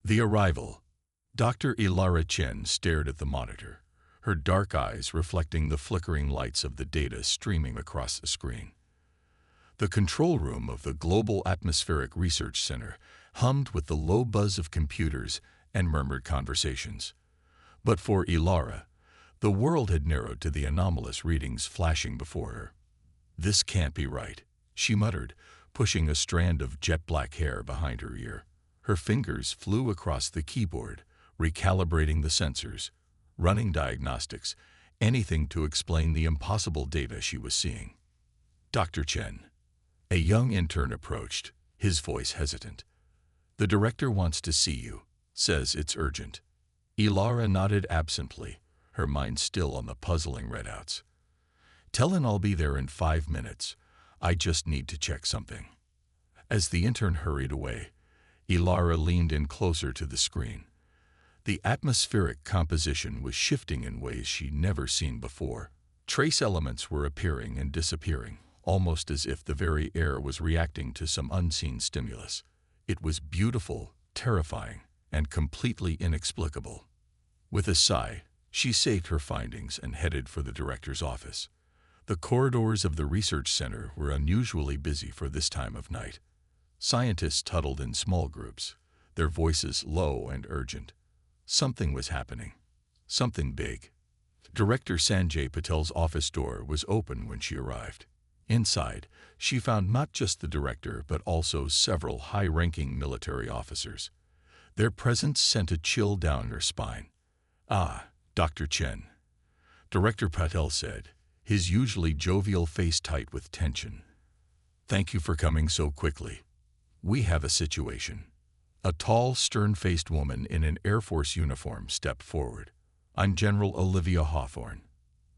The arrival. Dr. Ilara Chen stared at the monitor, her dark eyes reflecting the flickering lights of the data streaming across the screen. The control room of the Global Atmospheric Research Center hummed with the low buzz of computers and murmured conversations. But for Ilara, the world had narrowed to the anomalous readings flashing before her. "This can't be right," she muttered, pushing a strand of jet-black hair behind her ear. Her fingers flew across the keyboard, recalibrating the sensors, running diagnostics, anything to explain the impossible data she was seeing. "Dr. Chen." A young intern approached, his voice hesitant. "The director wants to see you, says it's urgent." Ilara nodded absently, her mind still on the puzzling readouts. "Tell him I'll be there in 5 minutes. I just need to check something." As the intern hurried away, Ilara leaned in closer to the screen. The atmospheric composition was shifting in ways she'd never seen before. Trace elements were appearing and disappearing, almost as if the very air was reacting to some unseen stimulus. It was beautiful, terrifying, and completely inexplicable. With a sigh, she saved her findings and headed for the director's office. The corridors of the research center were unusually busy for this time of night. Scientists huddled in small groups, their voices low and urgent. Something was happening. Something big. Director Sanjay Patel's office door was open when she arrived. Inside, she found not just the director but also several high-ranking military officers. Their presence sent a chill down her spine. "Ah, Dr. Chen," Director Patel said, his usually jovial face tight with tension. "Thank you for coming so quickly. We have a situation." A tall, stern-faced woman in an Air Force uniform stepped forward. "I'm General Olivia Hawthorne."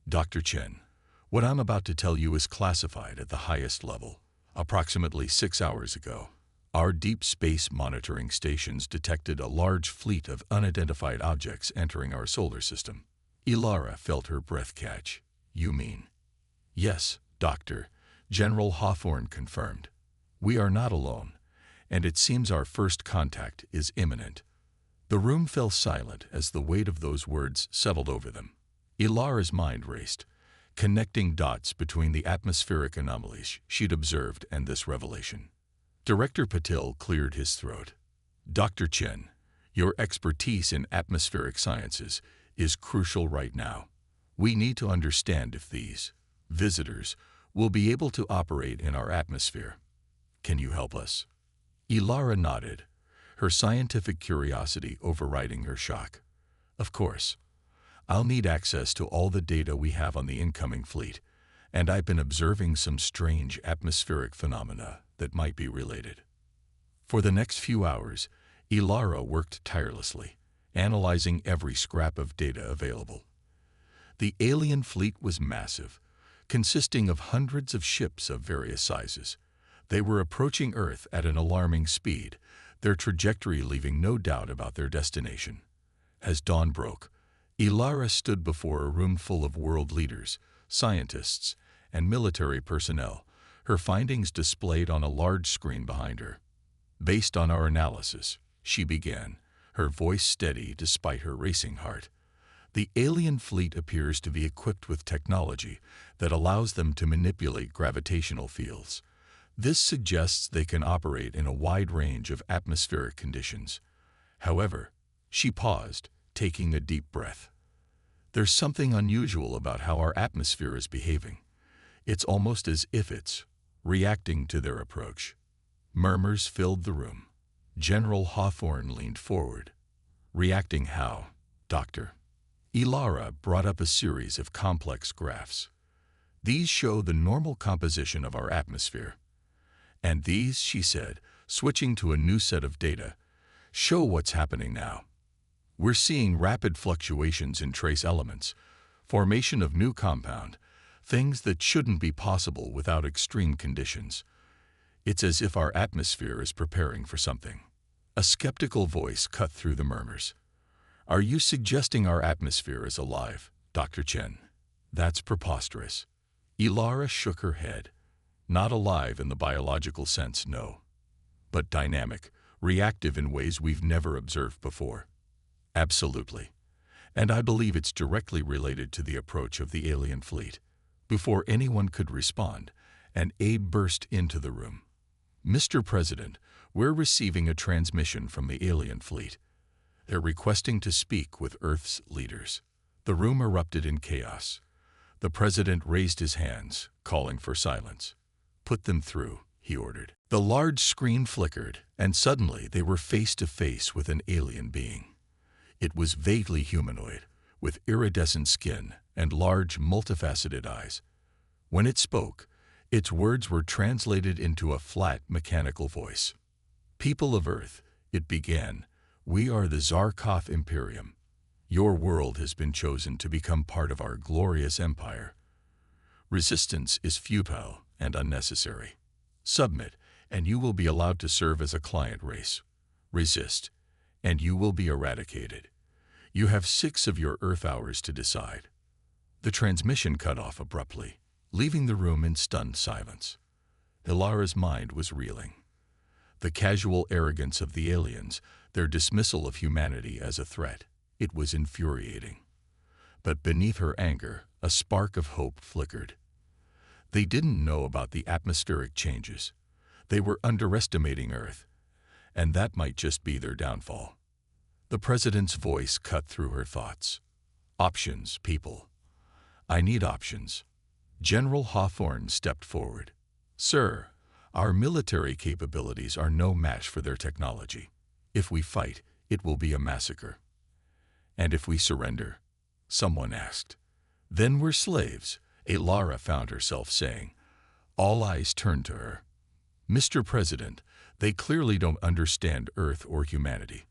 "Dr. Chen, what I'm about to tell you is classified at the highest level. Approximately 6 hours ago, our deep space monitoring stations detected a large fleet of unidentified objects entering our solar system." Ilara felt her breath catch. "You mean?" "Yes, Doctor," General Hawthorne confirmed. "We are not alone, and it seems our first contact is imminent." The room fell silent as the weight of those words settled over them. Ilara's mind raced, connecting dots between the atmospheric anomalies she'd observed and this revelation. Director Patel cleared his throat. "Dr. Chen, your expertise in atmospheric sciences is crucial right now. We need to understand if these visitors will be able to operate in our atmosphere. Can you help us?" Ilara nodded, her scientific curiosity overriding her shock. "Of course. I'll need access to all the data we have on the incoming fleet, and I've been observing some strange atmospheric phenomena that might be related." For the next few hours, Ilara worked tirelessly, analyzing every scrap of data available. The alien fleet was massive, consisting of hundreds of ships of various sizes. They were approaching Earth at an alarming speed, their trajectory leaving no doubt about their destination. As dawn broke, Ilara stood before a room full of world leaders, scientists, and military personnel, her findings displayed on a large screen behind her. "Based on our analysis," she began, her voice steady despite her racing heart, "the alien fleet appears to be equipped with technology that allows them to manipulate gravitational fields. This suggests they can operate in a wide range of atmospheric conditions. However," she paused, taking a deep breath, "there's something unusual about how our atmosphere is behaving. It's almost as if it's reacting to their approach." Murmurs filled the room. General Hawthorne leaned forward. "Reacting how, Doctor?" Ilara brought up a series of complex graphs. "These show the normal composition of our atmosphere. And these," she said, switching to a new set of data, "show what's happening now. We're seeing rapid fluctuations in trace elements, formation of new compound, things that shouldn't be possible without extreme conditions. It's as if our atmosphere is preparing for something." A skeptical voice cut through the murmurs. "Are you suggesting our atmosphere is alive, Dr. Chen?" "That's preposterous." Ilara shook her head. "Not alive in the biological sense, no. But dynamic, reactive in ways we've never observed before. Absolutely. And I believe it's directly related to the approach of the alien fleet. Before anyone could respond, an aide burst into the room. "Mr. President, we're receiving a transmission from the alien fleet. They're requesting to speak with Earth's leaders." The room erupted in chaos. The president raised his hands, calling for silence. "Put them through," he ordered. The large screen flickered, and suddenly they were face to face with an alien being. It was vaguely humanoid, with iridescent skin and large, multifaceted eyes. When it spoke, its words were translated into a flat, mechanical voice. "People of Earth," it began, "we are the Zarkov Imperium. Your world has been chosen to become part of our glorious empire. Resistance is futile and unnecessary. Submit, and you will be allowed to serve as a client race. Resist, and you will be eradicated. You have 6 of your Earth hours to decide." The transmission cut off abruptly, leaving the room in stunned silence. Ilara's mind was reeling. The casual arrogance of the aliens, their dismissal of humanity as a threat, it was infuriating. But beneath her anger, a spark of hope flickered. They didn't know about the atmospheric changes. They were underestimating Earth, and that might just be their downfall. The president's voice cut through her thoughts. "Options, people. I need options." General Hawthorne stepped forward. "Sir, our military capabilities are no match for their technology. If we fight, it will be a massacre." "And if we surrender?" someone asked. "Then we're slaves," Ilara found herself saying. All eyes turned to her. "Mr. President, they clearly don't understand Earth or humanity.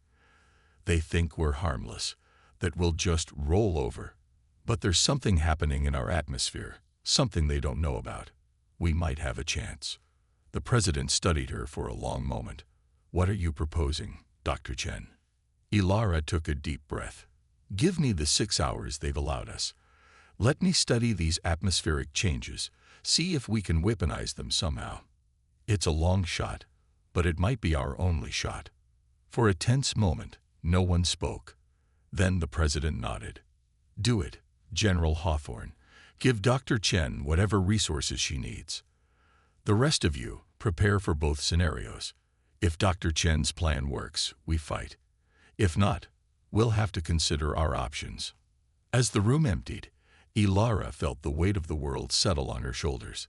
They think we're harmless, that we'll just roll over. But there's something happening in our atmosphere, something they don't know about. We might have a chance." The president studied her for a long moment. "What are you proposing, Dr. Chen?" Ilara took a deep breath. "Give me the 6 hours they've allowed us. Let me study these atmospheric changes, see if we can weaponize them somehow. It's a long shot, but it might be our only shot." For a tense moment, no one spoke. Then the president nodded. "Do it, General Hawthorne. Give Dr. Chen whatever resources she needs. The rest of you, prepare for both scenarios. If Dr. Chen's plan works, we fight. If not, we'll have to consider our options." As the room emptied, Ilara felt the weight of the world settle on her shoulders.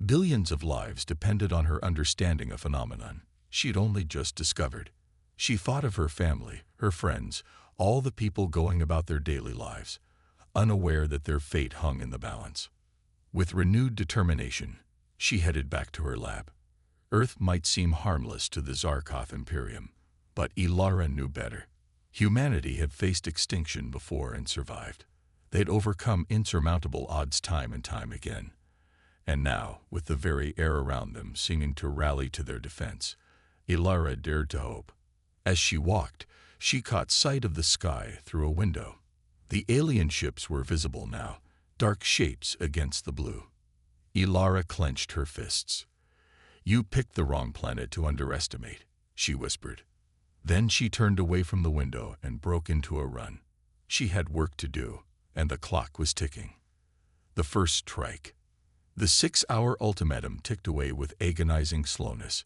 Billions of lives depended on her understanding a phenomenon she'd only just discovered. She thought of her family, her friends, all the people going about their daily lives, unaware that their fate hung in the balance. With renewed determination, she headed back to her lab. Earth might seem harmless to the Zarkov Imperium, but Ilara knew better. Humanity had faced extinction before and survived. They'd overcome insurmountable odds time and time again. And now, with the very air around them seeming to rally to their defense, Ilara dared to hope. As she walked, she caught sight of the sky through a window. The alien ships were visible now, dark shapes against the blue. Ilara clenched her fists. "You picked the wrong planet to underestimate," she whispered. Then she turned away from the window and broke into a run. She had work to do, and the clock was ticking. The first strike. The 6-hour ultimatum ticked away with agonizing slowness.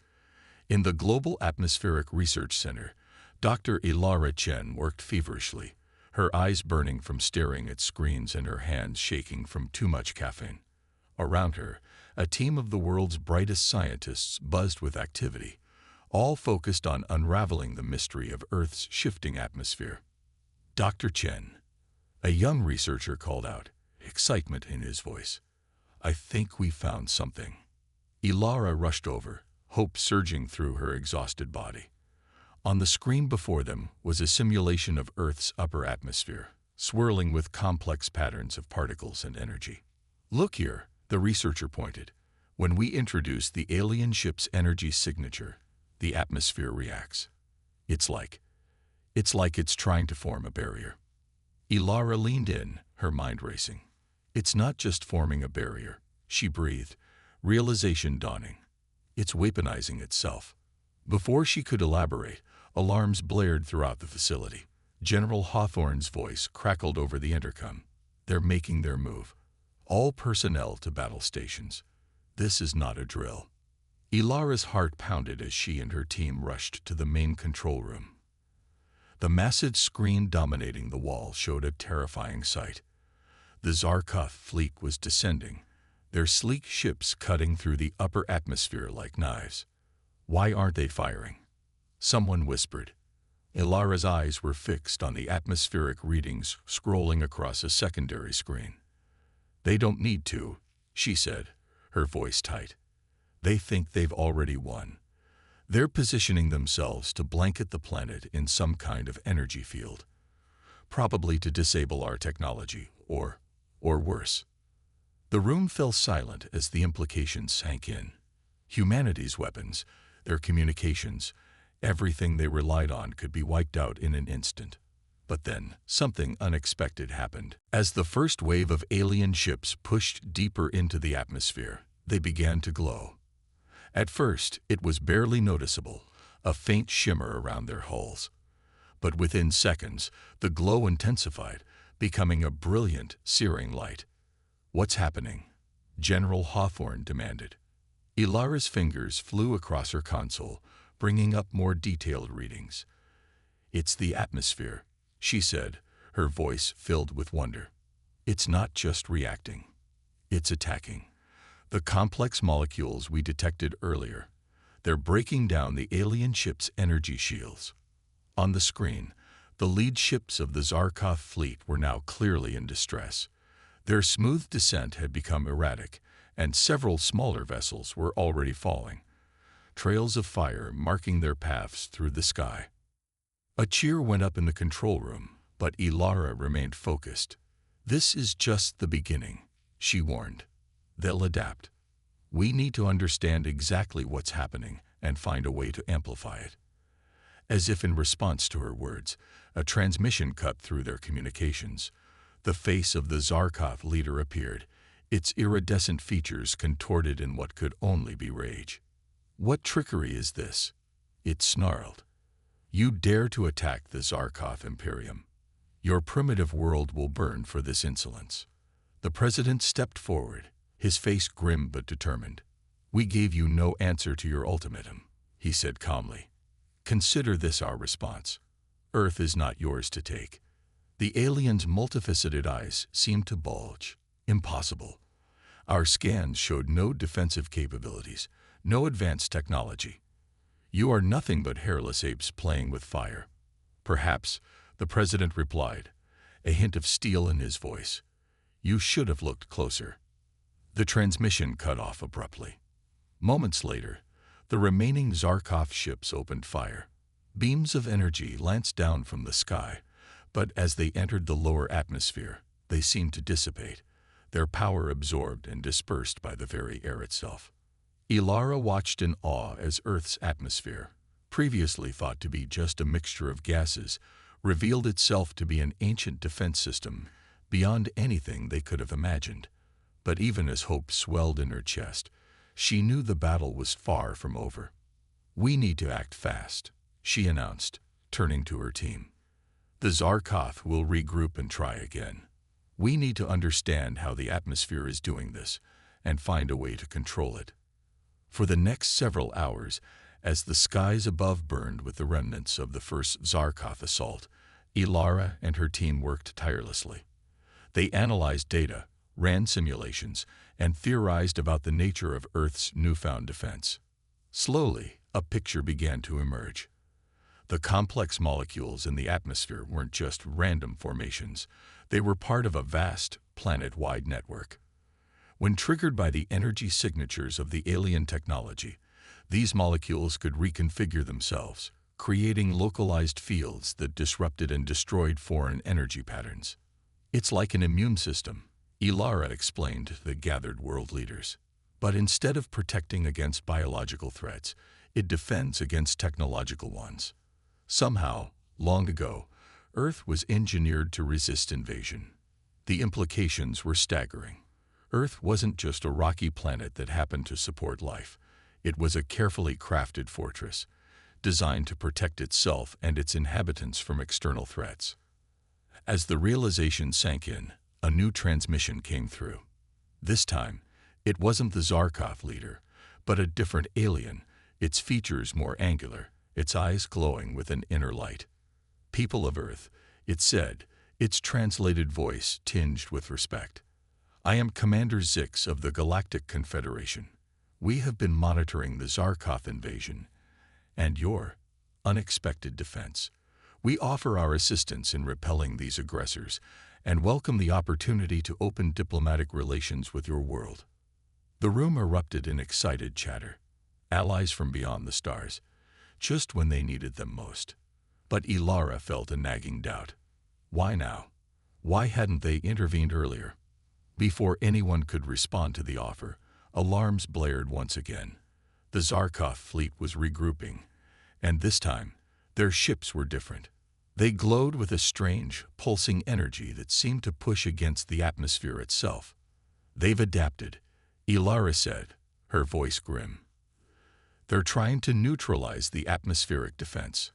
In the Global Atmospheric Research Center, Dr. Ilara Chen worked feverishly, her eyes burning from staring at screens and her hands shaking from too much caffeine. Around her, a team of the world's brightest scientists buzzed with activity, all focused on unraveling the mystery of Earth's shifting atmosphere. "Dr. Chen," a young researcher called out, excitement in his voice. "I think we found something." Ilara rushed over, hope surging through her exhausted body. On the screen before them was a simulation of Earth's upper atmosphere, swirling with complex patterns of particles and energy. "Look here," the researcher pointed. "When we introduce the alien ship's energy signature, the atmosphere reacts. It's like it's trying to form a barrier." Ilara leaned in, her mind racing. "It's not just forming a barrier," she breathed, realization dawning. "It's weaponizing itself. Before she could elaborate, alarms blared throughout the facility. General Hawthorne's voice crackled over the intercom. "They're making their move. All personnel to battle stations. This is not a drill." Ilara's heart pounded as she and her team rushed to the main control room. The massive screen dominating the wall showed a terrifying sight. The Zarkov fleet was descending, their sleek ships cutting through the upper atmosphere like knives. "Why aren't they firing?" someone whispered. Ilara's eyes were fixed on the atmospheric readings scrolling across a secondary screen. "They don't need to," she said, her voice tight. "They think they've already won. They're positioning themselves to blanket the planet in some kind of energy field, probably to disable our technology, or worse." The room fell silent as the implications sank in. Humanity's weapons, their communications, everything they relied on could be wiped out in an instant. But then, something unexpected happened. As the first wave of alien ships pushed deeper into the atmosphere, they began to glow. At first, it was barely noticeable, a faint shimmer around their hulls. But within seconds, the glow intensified, becoming a brilliant, searing light. "What's happening?" General Hawthorne demanded. Ilara's fingers flew across her console, bringing up more detailed readings. "It's the atmosphere," she said, her voice filled with wonder. "It's not just reacting. It's attacking. The complex molecules we detected earlier, they're breaking down the alien ship's energy shields." On the screen, the lead ships of the Zarkov fleet were now clearly in distress. Their smooth descent had become erratic, and several smaller vessels were already falling, trails of fire marking their paths through the sky. A cheer went up in the control room, but Ilara remained focused. "This is just the beginning," she warned. "They'll adapt. We need to understand exactly what's happening and find a way to amplify it." As if in response to her words, a transmission cut through their communications. The face of the Zarkov leader appeared, its iridescent features contorted in what could only be rage. "What trickery is this?" it snarled. "You dare to attack the Zarkov Imperium. Your primitive world will burn for this insolence." The president stepped forward, his face grim but determined. "We gave you no answer to your ultimatum," he said calmly. "Consider this our response. Earth is not yours to take." The alien's multifaceted eyes seemed to bulge. "Impossible. Our scans showed no defensive capabilities, no advanced technology. You are nothing but hairless apes playing with fire." "Perhaps," the president replied, a hint of steel in his voice. "You should have looked closer." The transmission cut off abruptly. Moments later, the remaining Zarkov ships opened fire. Beams of energy lanced down from the sky, but as they entered the lower atmosphere, they seemed to dissipate, their power absorbed and dispersed by the very air itself. Ilara watched in awe as Earth's atmosphere, previously thought to be just a mixture of gases, revealed itself to be an ancient defense system beyond anything they could have imagined. But even as hope swelled in her chest, she knew the battle was far from over. "We need to act fast," she announced, turning to her team. "The Zarkov will regroup and try again. We need to understand how the atmosphere is doing this and find a way to control it." For the next several hours, as the skies above burned with the remnants of the first Zarkov assault, Ilara and her team worked tirelessly. They analyzed data, ran simulations, and theorized about the nature of Earth's newfound defense. Slowly, a picture began to emerge. The complex molecules in the atmosphere weren't just random formations. They were part of a vast, planet-wide network. When triggered by the energy signatures of the alien technology, these molecules could reconfigure themselves, creating localized fields that disrupted and destroyed foreign energy patterns. "It's like an immune system," Ilara explained to the gathered world leaders. "But instead of protecting against biological threats, it defends against technological ones. Somehow, long ago, Earth was engineered to resist invasion." The implications were staggering. Earth wasn't just a rocky planet that happened to support life. It was a carefully crafted fortress, designed to protect itself and its inhabitants from external threats. As the realization sank in, a new transmission came through. This time, it wasn't the Zarkov leader, but a different alien, its features more angular, its eyes glowing with an inner light. "People of Earth," it said, its translated voice tinged with respect. "I am Commander Zix of the Galactic Confederation. We have been monitoring the Zarkov invasion and your unexpected defense. We offer our assistance in repelling these aggressors and welcome the opportunity to open diplomatic relations with your world." The room erupted in excited chatter. Allies from beyond the stars, just when they needed them most. But Ilara felt a nagging doubt. Why now? Why hadn't they intervened earlier? Before anyone could respond to the offer, alarms blared once again. The Zarkov fleet was regrouping, and this time, their ships were different. They glowed with a strange, pulsing energy that seemed to push against the atmosphere itself. "They've adapted," Ilara said, her voice grim. "They're trying to neutralize the atmospheric defense."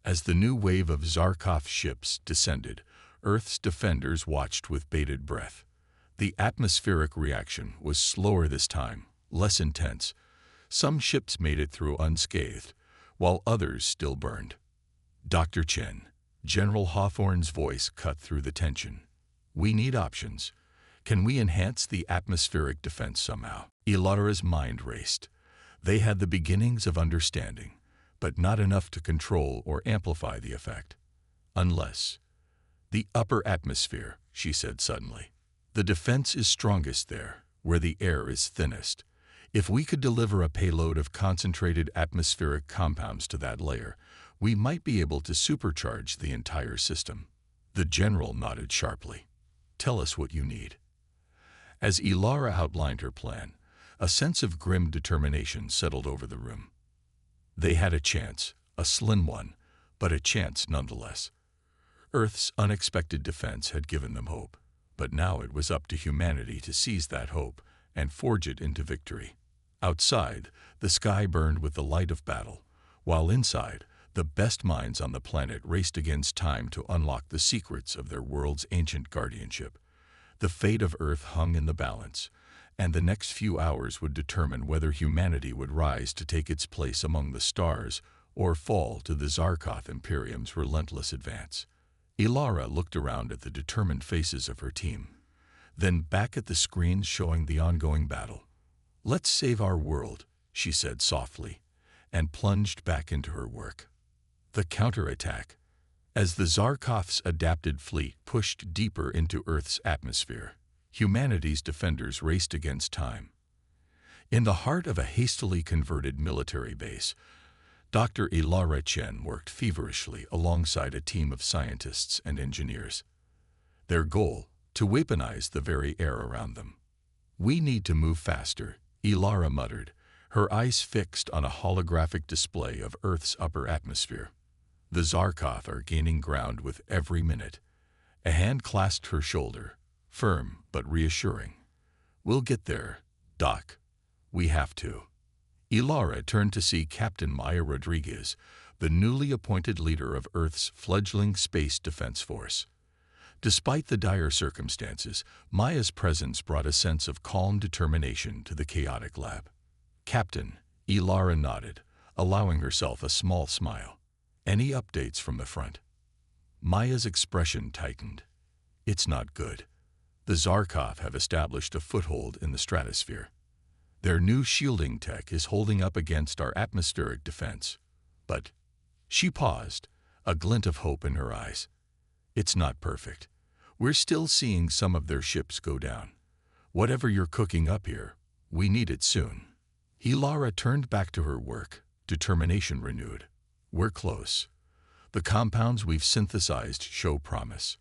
As the new wave of Zarkov ships descended, Earth's defenders watched with bated breath. The atmospheric reaction was slower this time, less intense. Some ships made it through unscathed, while others still burned. "Dr. Chen," General Hawthorne's voice cut through the tension. "We need options. Can we enhance the atmospheric defense somehow?" Ilara's mind raced. They had the beginnings of understanding, but not enough to control or amplify the effect. "Unless the upper atmosphere," she said suddenly. "The defense is strongest there, where the air is thinnest. If we could deliver a payload of concentrated atmospheric compounds to that layer, we might be able to supercharge the entire system." The general nodded sharply. "Tell us what you need." As Ilara outlined her plan, a sense of grim determination settled over the room. They had a chance, a slim one, but a chance nonetheless. Earth's unexpected defense had given them hope, but now it was up to humanity to seize that hope and forge it into victory. Outside, the sky burned with the light of battle, while inside, the best minds on the planet raced against time to unlock the secrets of their world's ancient guardianship. The fate of Earth hung in the balance, and the next few hours would determine whether humanity would rise to take its place among the stars or fall to the Zarkov Imperium's relentless advance. Ilara looked around at the determined faces of her team, then back at the screens showing the ongoing battle. "Let's save our world," she said softly, and plunged back into her work. The counterattack. As the Zarkov's adapted fleet pushed deeper into Earth's atmosphere, humanity's defenders raced against time. In the heart of a hastily converted military base, Dr. Ilara Chen worked feverishly alongside a team of scientists and engineers. Their goal, to weaponize the very air around them. "We need to move faster," Ilara muttered, her eyes fixed on a holographic display of Earth's upper atmosphere. "The Zarkov are gaining ground with every minute." A hand clasped her shoulder, firm but reassuring. "We'll get there, Doc. We have to." Ilara turned to see Captain Maya Rodriguez, the newly appointed leader of Earth's fledgling space defense force. Despite the dire circumstances, Maya's presence brought a sense of calm determination to the chaotic lab. "Captain," Ilara nodded, allowing herself a small smile. "Any updates from the front?" Maya's expression tightened. "It's not good. The Zarkov have established a foothold in the stratosphere. Their new shielding tech is holding up against our atmospheric defense. But..." She paused, a glint of hope in her eyes. "It's not perfect. We're still seeing some of their ships go down. Whatever you're cooking up here, we need it soon." Ilara turned back to her work, determination renewed. "We're close. The compounds we've synthesized show promise.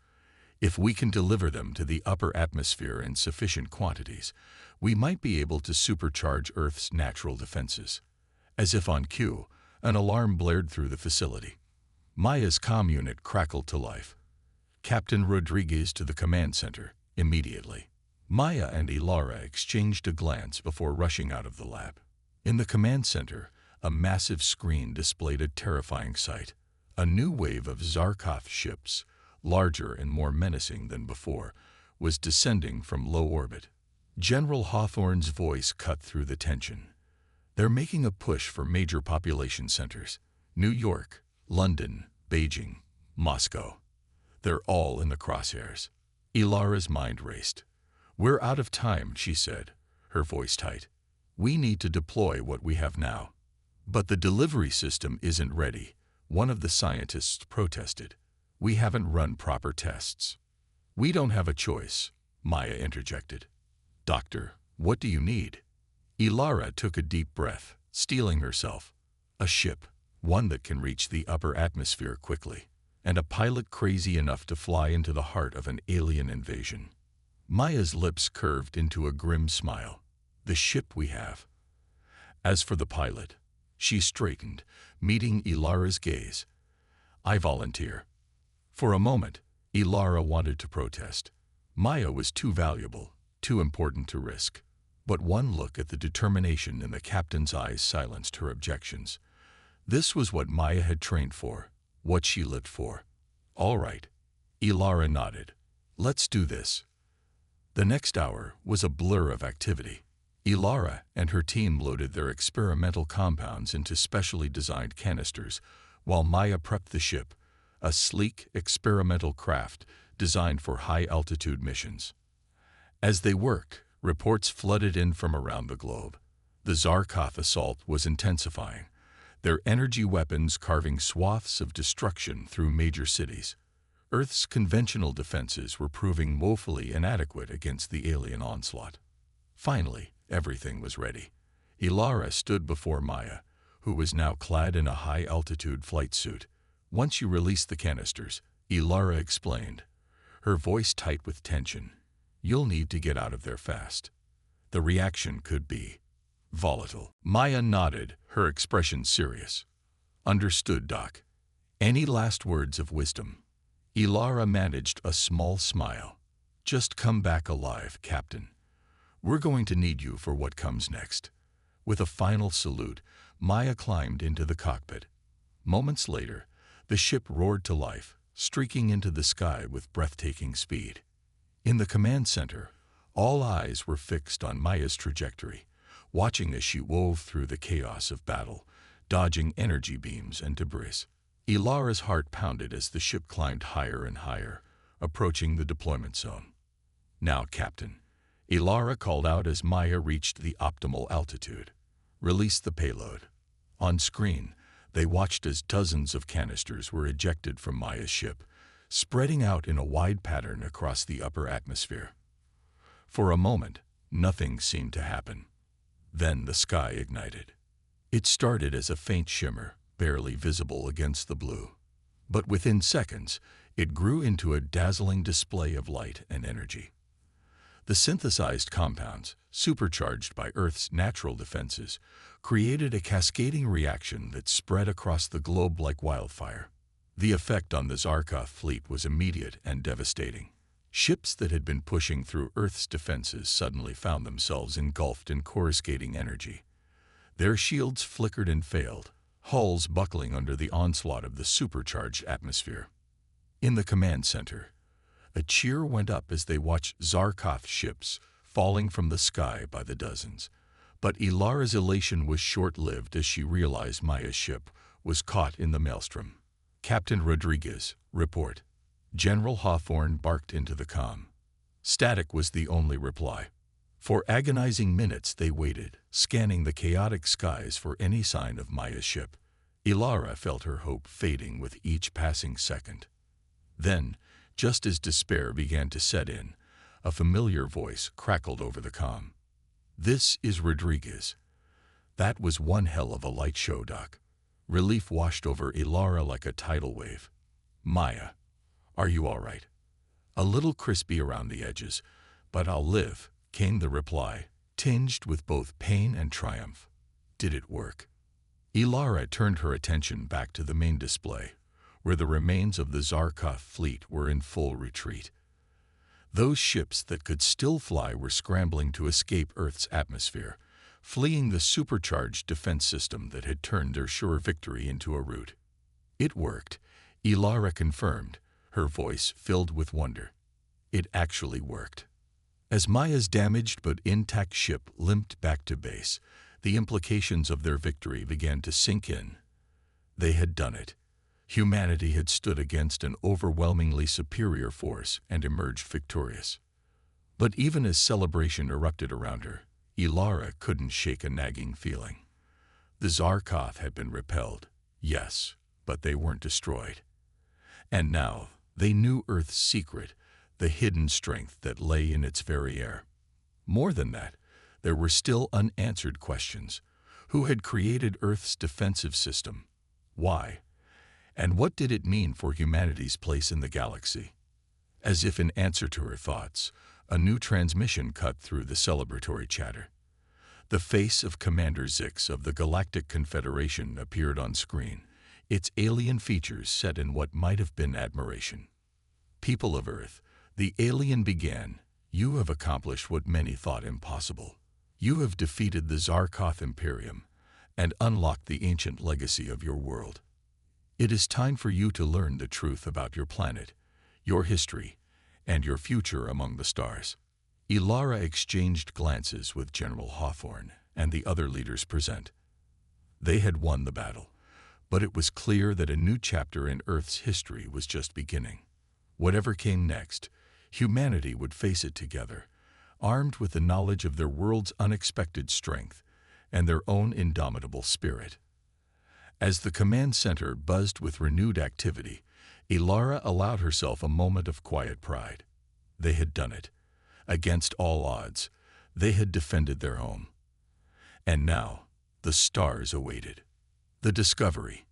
If we can deliver them to the upper atmosphere in sufficient quantities, we might be able to supercharge Earth's natural defenses." As if on cue, an alarm blared through the facility. Maya's comm unit crackled to life. "Captain Rodriguez to the command center, immediately." Maya and Ilara exchanged a glance before rushing out of the lab. In the command center, A massive screen displayed a terrifying sight. A new wave of Zarkov ships, larger and more menacing than before, was descending from low orbit. General Hawthorne's voice cut through the tension. They're making a push for major population centers. New York, London, Beijing, Moscow. They're all in the crosshairs. Ilara's mind raced. We're out of time, she said, her voice tight. We need to deploy what we have now. But the delivery system isn't ready, one of the scientists protested. We haven't run proper tests. We don't have a choice, Maya interjected. Doctor, what do you need? Ilara took a deep breath, steeling herself. A ship, one that can reach the upper atmosphere quickly, and a pilot crazy enough to fly into the heart of an alien invasion. Maya's lips curved into a grim smile. The ship we have. As for the pilot, she straightened, meeting Ilara's gaze. I volunteer. For a moment, Ilara wanted to protest. Maya was too valuable, too important to risk. But one look at the determination in the captain's eyes silenced her objections. This was what Maya had trained for, what she lived for. All right. Ilara nodded. Let's do this. The next hour was a blur of activity. Ilara and her team loaded their experimental compounds into specially designed canisters, while Maya prepped the ship, a sleek, experimental craft designed for high-altitude missions. As they worked, reports flooded in from around the globe. The Zarkov assault was intensifying, their energy weapons carving swaths of destruction through major cities. Earth's conventional defenses were proving woefully inadequate against the alien onslaught. Finally, everything was ready. Ilara stood before Maya, who was now clad in a high-altitude flight suit. Once you release the canisters, Ilara explained, her voice tight with tension, you'll need to get out of there fast. The reaction could be volatile. Maya nodded, her expression serious. Understood, Doc. Any last words of wisdom? Ilara managed a small smile. Just come back alive, Captain. We're going to need you for what comes next. With a final salute, Maya climbed into the cockpit. Moments later, the ship roared to life, streaking into the sky with breathtaking speed. In the command center, all eyes were fixed on Maya's trajectory, watching as she wove through the chaos of battle, dodging energy beams and debris. Ilara's heart pounded as the ship climbed higher and higher, approaching the deployment zone. Now, Captain, Ilara called out as Maya reached the optimal altitude. Release the payload. On screen, they watched as dozens of canisters were ejected from Maya's ship, spreading out in a wide pattern across the upper atmosphere. For a moment, nothing seemed to happen. Then the sky ignited. It started as a faint shimmer, barely visible against the blue. But within seconds, it grew into a dazzling display of light and energy. The synthesized compounds, supercharged by Earth's natural defenses, created a cascading reaction that spread across the globe like wildfire. The effect on the Zarkov fleet was immediate and devastating. Ships that had been pushing through Earth's defenses suddenly found themselves engulfed in coruscating energy. Their shields flickered and failed, hulls buckling under the onslaught of the supercharged atmosphere. In the command center, a cheer went up as they watched Zarkov ships falling from the sky by the dozens. But Ilara's elation was short-lived as she realized Maya's ship was caught in the maelstrom. Captain Rodriguez, report. General Hawthorne barked into the comm. Static was the only reply. For agonizing minutes they waited, scanning the chaotic skies for any sign of Maya's ship. Ilara felt her hope fading with each passing second. Then, just as despair began to set in, a familiar voice crackled over the comm. This is Rodriguez. That was one hell of a light show, Doc. Relief washed over Ilara like a tidal wave. Maya, are you all right? A little crispy around the edges, but I'll live, came the reply, tinged with both pain and triumph. Did it work? Ilara turned her attention back to the main display, where the remains of the Zarkov fleet were in full retreat. Those ships that could still fly were scrambling to escape Earth's atmosphere, fleeing the supercharged defense system that had turned their sure victory into a rout. It worked, Ilara confirmed, her voice filled with wonder. It actually worked. As Maya's damaged but intact ship limped back to base, the implications of their victory began to sink in. They had done it. Humanity had stood against an overwhelmingly superior force and emerged victorious. But even as celebration erupted around her, Ilara couldn't shake a nagging feeling. The Zarkoth had been repelled, yes, but they weren't destroyed. And now they knew Earth's secret, the hidden strength that lay in its very air. More than that, there were still unanswered questions. Who had created Earth's defensive system? Why? And what did it mean for humanity's place in the galaxy? As if in answer to her thoughts, a new transmission cut through the celebratory chatter. The face of Commander Zix of the Galactic Confederation appeared on screen, its alien features set in what might have been admiration. People of Earth, the alien began, you have accomplished what many thought impossible. You have defeated the Zarkoth Imperium and unlocked the ancient legacy of your world. It is time for you to learn the truth about your planet, your history, and your future among the stars. Ilara exchanged glances with General Hawthorne and the other leaders present. They had won the battle, but it was clear that a new chapter in Earth's history was just beginning. Whatever came next, humanity would face it together, armed with the knowledge of their world's unexpected strength and their own indomitable spirit. As the command center buzzed with renewed activity, Ilara allowed herself a moment of quiet pride. They had done it. Against all odds, they had defended their home. And now, the stars awaited. The discovery.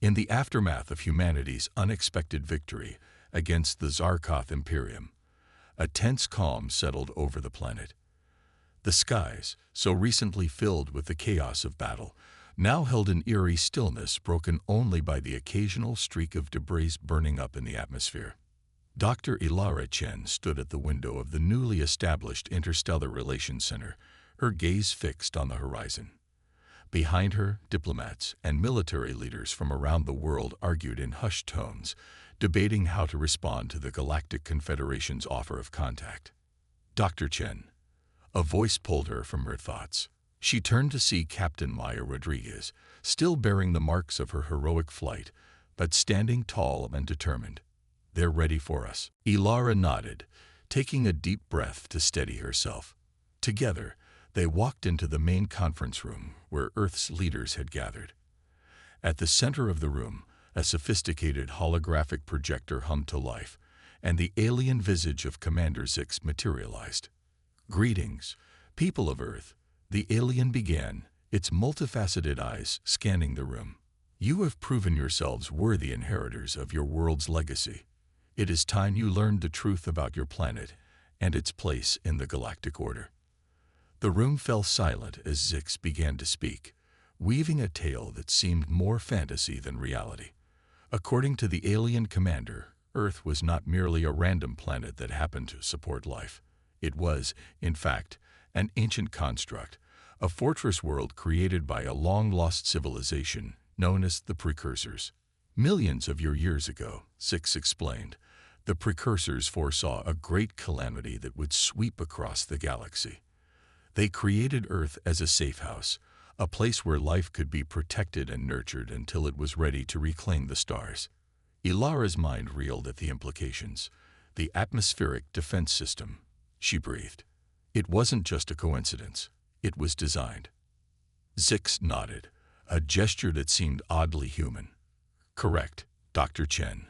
In the aftermath of humanity's unexpected victory against the Zarkoth Imperium, a tense calm settled over the planet. The skies, so recently filled with the chaos of battle, now held an eerie stillness broken only by the occasional streak of debris burning up in the atmosphere. Dr. Ilara Chen stood at the window of the newly established Interstellar Relations Center, her gaze fixed on the horizon. Behind her, diplomats and military leaders from around the world argued in hushed tones, debating how to respond to the Galactic Confederation's offer of contact. Dr. Chen. A voice pulled her from her thoughts. She turned to see Captain Maya Rodriguez, still bearing the marks of her heroic flight, but standing tall and determined. They're ready for us. Ilara nodded, taking a deep breath to steady herself. Together, they walked into the main conference room where Earth's leaders had gathered. At the center of the room, a sophisticated holographic projector hummed to life, and the alien visage of Commander Zix materialized. Greetings, people of Earth. The alien began, its multifaceted eyes scanning the room. You have proven yourselves worthy inheritors of your world's legacy. It is time you learned the truth about your planet and its place in the galactic order. The room fell silent as Zix began to speak, weaving a tale that seemed more fantasy than reality. According to the alien commander, Earth was not merely a random planet that happened to support life. It was, in fact, an ancient construct, a fortress world created by a long-lost civilization known as the Precursors. Millions of your years ago, Zix explained, the Precursors foresaw a great calamity that would sweep across the galaxy. They created Earth as a safe house, a place where life could be protected and nurtured until it was ready to reclaim the stars. Ilara's mind reeled at the implications. The atmospheric defense system, she breathed. It wasn't just a coincidence. It was designed. Zix nodded, a gesture that seemed oddly human. Correct, Dr. Chen.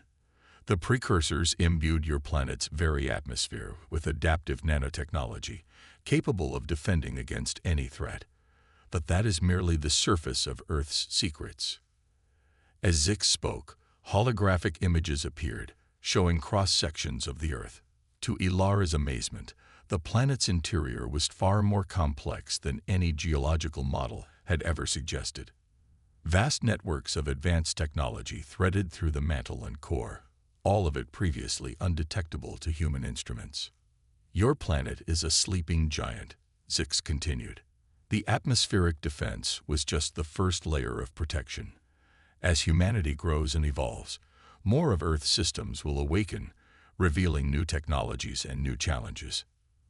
The Precursors imbued your planet's very atmosphere with adaptive nanotechnology, capable of defending against any threat. But that is merely the surface of Earth's secrets. As Zix spoke, holographic images appeared, showing cross-sections of the Earth. To Ilara's amazement, the planet's interior was far more complex than any geological model had ever suggested. Vast networks of advanced technology threaded through the mantle and core, all of it previously undetectable to human instruments. Your planet is a sleeping giant, Zix continued. The atmospheric defense was just the first layer of protection. As humanity grows and evolves, more of Earth's systems will awaken, revealing new technologies and new challenges.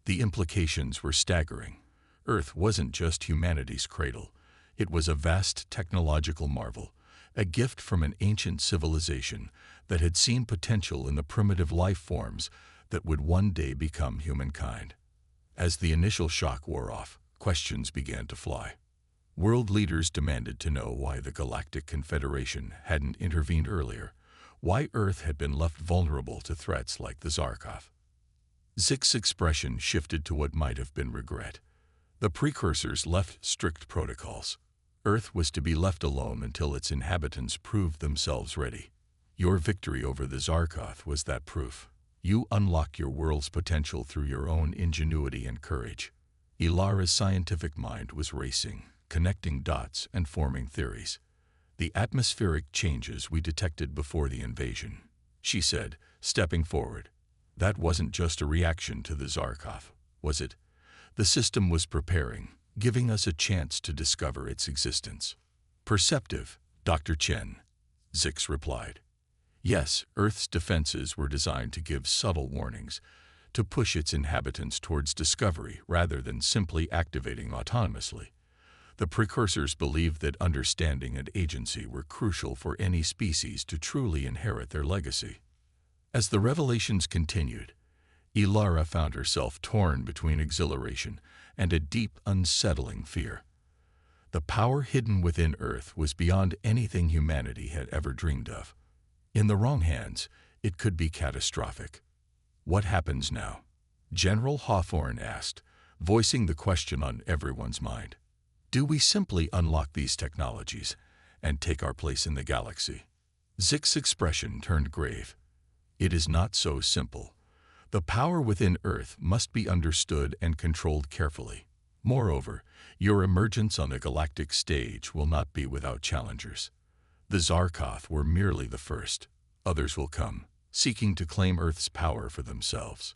The implications were staggering. Earth wasn't just humanity's cradle. It was a vast technological marvel, a gift from an ancient civilization that had seen potential in the primitive life forms that would one day become humankind. As the initial shock wore off, questions began to fly. World leaders demanded to know why the Galactic Confederation hadn't intervened earlier, why Earth had been left vulnerable to threats like the Zarkov. Zik's expression shifted to what might have been regret. The precursors left strict protocols. Earth was to be left alone until its inhabitants proved themselves ready. Your victory over the Zarkov was that proof. You unlock your world's potential through your own ingenuity and courage. Ilara's scientific mind was racing, connecting dots and forming theories. The atmospheric changes we detected before the invasion, she said, stepping forward. That wasn't just a reaction to the Zarkov, was it? The system was preparing, giving us a chance to discover its existence. Perceptive, Dr. Chen, Zix replied. Yes, Earth's defenses were designed to give subtle warnings, to push its inhabitants towards discovery rather than simply activating autonomously. The precursors believed that understanding and agency were crucial for any species to truly inherit their legacy. As the revelations continued, Ilara found herself torn between exhilaration and a deep, unsettling fear. The power hidden within Earth was beyond anything humanity had ever dreamed of. In the wrong hands, it could be catastrophic. What happens now? General Hawthorne asked, voicing the question on everyone's mind. Do we simply unlock these technologies and take our place in the galaxy? Zik's expression turned grave. It is not so simple. The power within Earth must be understood and controlled carefully. Moreover, your emergence on the galactic stage will not be without challengers. The Zarkov were merely the first. Others will come, seeking to claim Earth's power for themselves.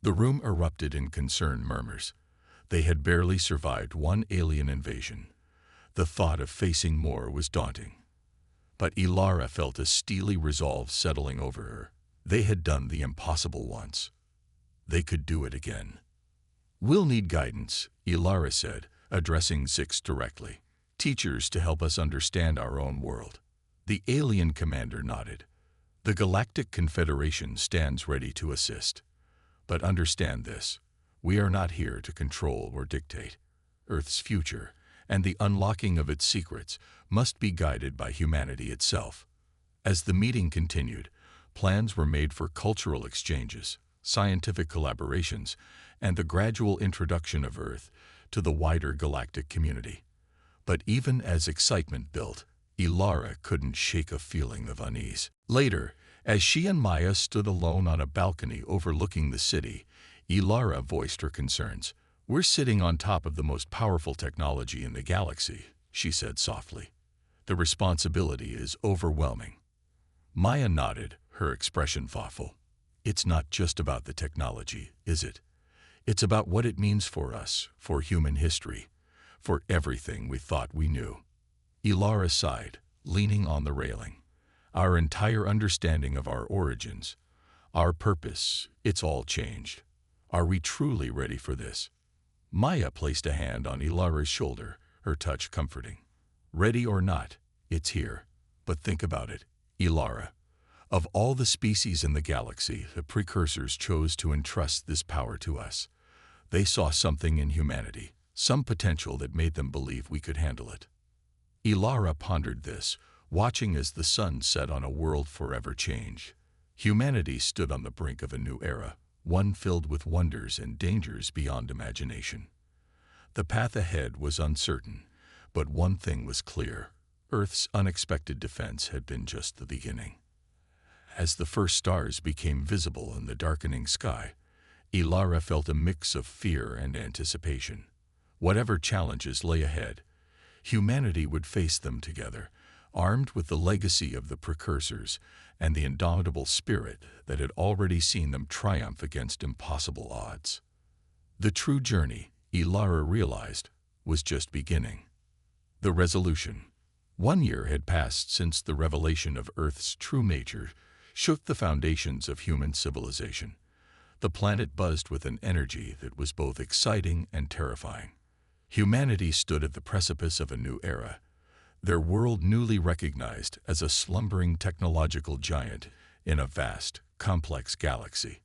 The room erupted in concerned murmurs. They had barely survived one alien invasion. The thought of facing more was daunting. But Ilara felt a steely resolve settling over her. They had done the impossible once. They could do it again. We'll need guidance, Ilara said, addressing Zix directly. Teachers to help us understand our own world. The alien commander nodded. The Galactic Confederation stands ready to assist. But understand this. We are not here to control or dictate. Earth's future and the unlocking of its secrets must be guided by humanity itself. As the meeting continued, plans were made for cultural exchanges, scientific collaborations, and the gradual introduction of Earth to the wider galactic community. But even as excitement built, Ilara couldn't shake a feeling of unease. Later, as she and Maya stood alone on a balcony overlooking the city, Ilara voiced her concerns. We're sitting on top of the most powerful technology in the galaxy, she said softly. The responsibility is overwhelming. Maya nodded, her expression thoughtful. It's not just about the technology, is it? It's about what it means for us, for human history, for everything we thought we knew. Ilara sighed, leaning on the railing. Our entire understanding of our origins, our purpose, it's all changed. Are we truly ready for this? Maya placed a hand on Ilara's shoulder, her touch comforting. Ready or not, it's here. But think about it, Ilara. Of all the species in the galaxy, the precursors chose to entrust this power to us. They saw something in humanity, some potential that made them believe we could handle it. Ilara pondered this, watching as the sun set on a world forever changed. Humanity stood on the brink of a new era, one filled with wonders and dangers beyond imagination. The path ahead was uncertain, but one thing was clear. Earth's unexpected defense had been just the beginning. As the first stars became visible in the darkening sky, Ilara felt a mix of fear and anticipation. Whatever challenges lay ahead, humanity would face them together, armed with the legacy of the precursors and the indomitable spirit that had already seen them triumph against impossible odds. The true journey, Ilara realized, was just beginning. The resolution. 1 year had passed since the revelation of Earth's true nature shook the foundations of human civilization. The planet buzzed with an energy that was both exciting and terrifying. Humanity stood at the precipice of a new era, their world newly recognized as a slumbering technological giant in a vast, complex galaxy.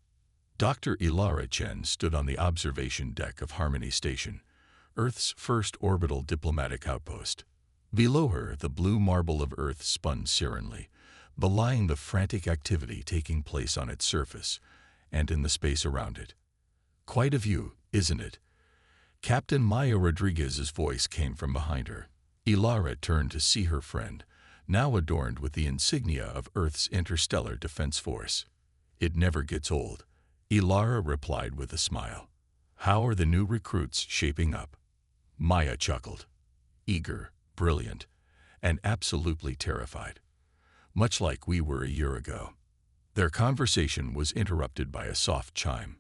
Dr. Ilara Chen stood on the observation deck of Harmony Station, Earth's first orbital diplomatic outpost. Below her, the blue marble of Earth spun serenely, belying the frantic activity taking place on its surface and in the space around it. "Quite a view, isn't it?" Captain Maya Rodriguez's voice came from behind her. Ilara turned to see her friend, now adorned with the insignia of Earth's Interstellar Defense Force. "It never gets old," Ilara replied with a smile. "How are the new recruits shaping up?" Maya chuckled. "Eager, brilliant, and absolutely terrified. Much like we were a year ago." Their conversation was interrupted by a soft chime.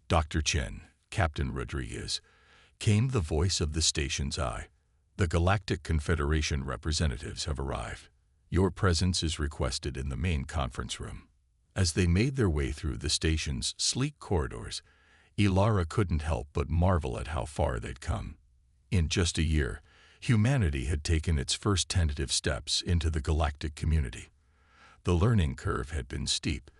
"Dr. Chen, Captain Rodriguez," came the voice of the station's eye. "The Galactic Confederation representatives have arrived. Your presence is requested in the main conference room." As they made their way through the station's sleek corridors, Ilara couldn't help but marvel at how far they'd come. In just a year, humanity had taken its first tentative steps into the galactic community. The learning curve had been steep,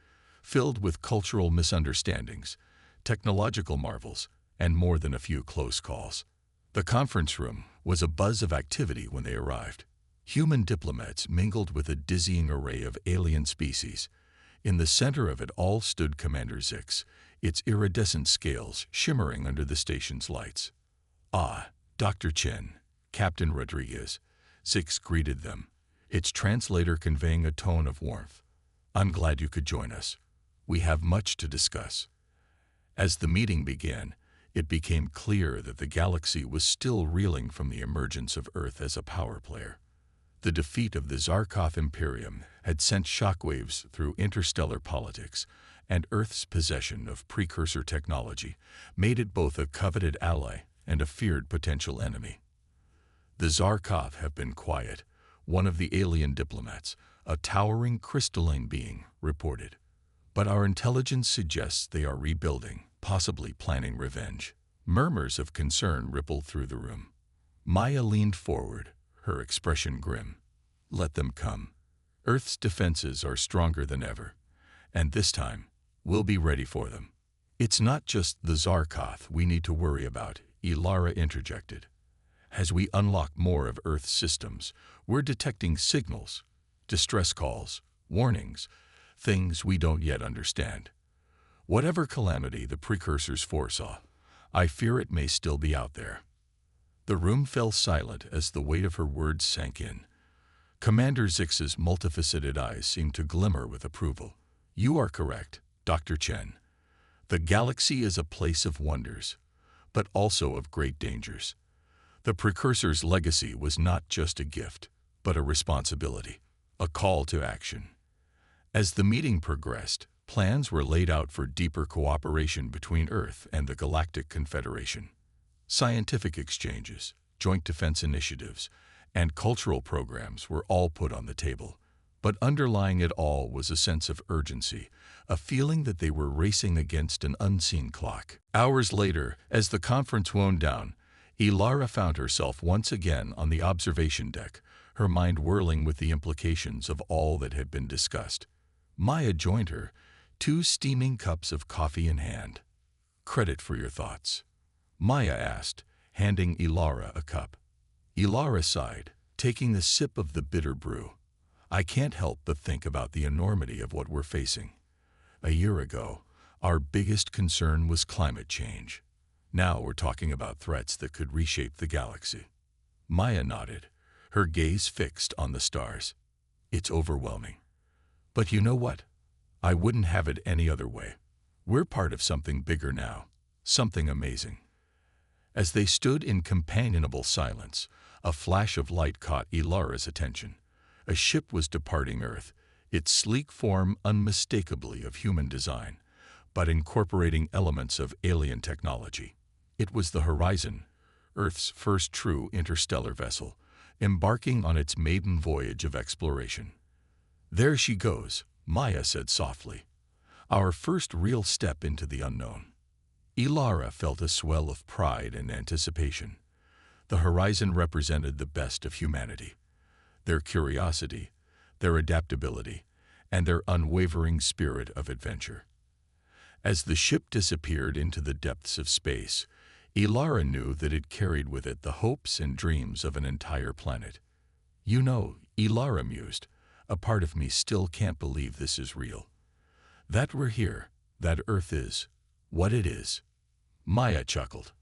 filled with cultural misunderstandings, technological marvels, and more than a few close calls. The conference room was a buzz of activity when they arrived. Human diplomats mingled with a dizzying array of alien species. In the center of it all stood Commander Zix, its iridescent scales shimmering under the station's lights. "Ah, Dr. Chen, Captain Rodriguez," Zix greeted them, its translator conveying a tone of warmth. "I'm glad you could join us. We have much to discuss." As the meeting began, it became clear that the galaxy was still reeling from the emergence of Earth as a power player. The defeat of the Zarkov Imperium had sent shockwaves through interstellar politics, and Earth's possession of precursor technology made it both a coveted ally and a feared potential enemy. "The Zarkov have been quiet," one of the alien diplomats, a towering crystalline being, reported. "But our intelligence suggests they are rebuilding, possibly planning revenge." Murmurs of concern rippled through the room. Maya leaned forward, her expression grim. "Let them come. Earth's defenses are stronger than ever, and this time, we'll be ready for them." "It's not just the Zarkov we need to worry about," Ilara interjected. "As we unlock more of Earth's systems, we're detecting signals, distress calls, warnings, things we don't yet understand. Whatever calamity the precursors foresaw, I fear it may still be out there." The room fell silent as the weight of her words sank in. Commander Zix's multifaceted eyes seemed to glimmer with approval. "You are correct, Dr. Chen. The galaxy is a place of wonders, but also of great dangers. The precursor's legacy was not just a gift, but a responsibility, a call to action." As the meeting progressed, plans were laid out for deeper cooperation between Earth and the Galactic Confederation. Scientific exchanges, joint defense initiatives, and cultural programs were all put on the table. But underlying it all was a sense of urgency, a feeling that they were racing against an unseen clock. Hours later, as the conference wound down, Ilara found herself once again on the observation deck, her mind whirling with the implications of all that had been discussed. Maya joined her, 2 steaming cups of coffee in hand. "Credit for your thoughts?" Maya asked, handing Ilara a cup. Ilara sighed, taking a sip of the bitter brew. "I can't help but think about the enormity of what we're facing. A year ago, our biggest concern was climate change. Now we're talking about threats that could reshape the galaxy." Maya nodded, her gaze fixed on the stars. "It's overwhelming. But you know what? I wouldn't have it any other way. We're part of something bigger now, something amazing." As they stood in companionable silence, a flash of light caught Ilara's attention. A ship was departing Earth, its sleek form unmistakably of human design, but incorporating elements of alien technology. It was the Horizon, Earth's first true interstellar vessel, embarking on its maiden voyage of exploration. "There she goes," Maya said softly. "Our first real step into the unknown." Ilara felt a swell of pride and anticipation. The horizon represented the best of humanity. Their curiosity, their adaptability, and their unwavering spirit of adventure. As the ship disappeared into the depths of space, Ilara knew that it carried with it the hopes and dreams of an entire planet. "You know," Ilara mused, "a part of me still can't believe this is real. That we're here, that Earth is what it is." Maya chuckled.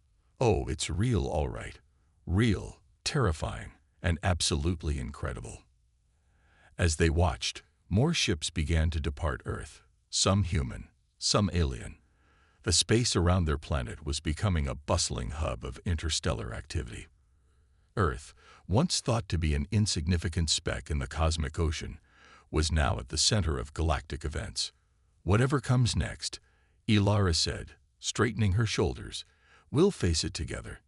"Oh, it's real all right. Real, terrifying, and absolutely incredible." As they watched, more ships began to depart Earth, some human, some alien. The space around their planet was becoming a bustling hub of interstellar activity. Earth, once thought to be an insignificant speck in the cosmic ocean, was now at the center of galactic events. "Whatever comes next," Ilara said, straightening her shoulders, "we'll face it together.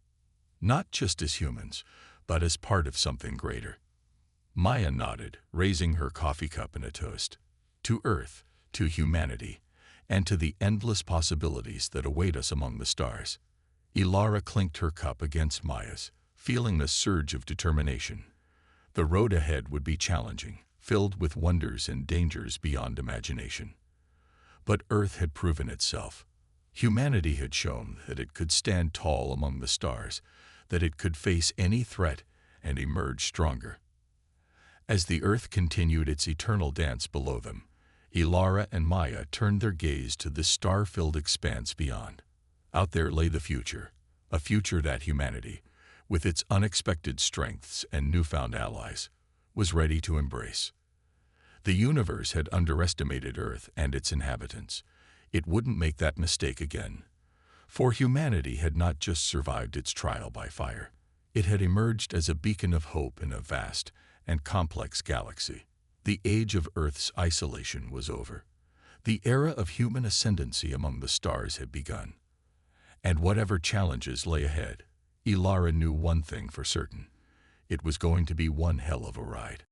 Not just as humans, but as part of something greater." Maya nodded, raising her coffee cup in a toast. "To Earth, to humanity, and to the endless possibilities that await us among the stars." Ilara clinked her cup against Maya's, feeling a surge of determination. The road ahead would be challenging, filled with wonders and dangers beyond imagination. But Earth had proven itself. Humanity had shown that it could stand tall among the stars, that it could face any threat and emerge stronger. As the Earth continued its eternal dance below them, Ilara and Maya turned their gaze to the star-filled expanse beyond. Out there lay the future, a future that humanity, with its unexpected strengths and newfound allies, was ready to embrace. The universe had underestimated Earth and its inhabitants. It wouldn't make that mistake again. For humanity had not just survived its trial by fire. It had emerged as a beacon of hope in a vast and complex galaxy. The age of Earth's isolation was over. The era of human ascendancy among the stars had begun. And whatever challenges lay ahead, Ilara knew one thing for certain. It was going to be one hell of a ride.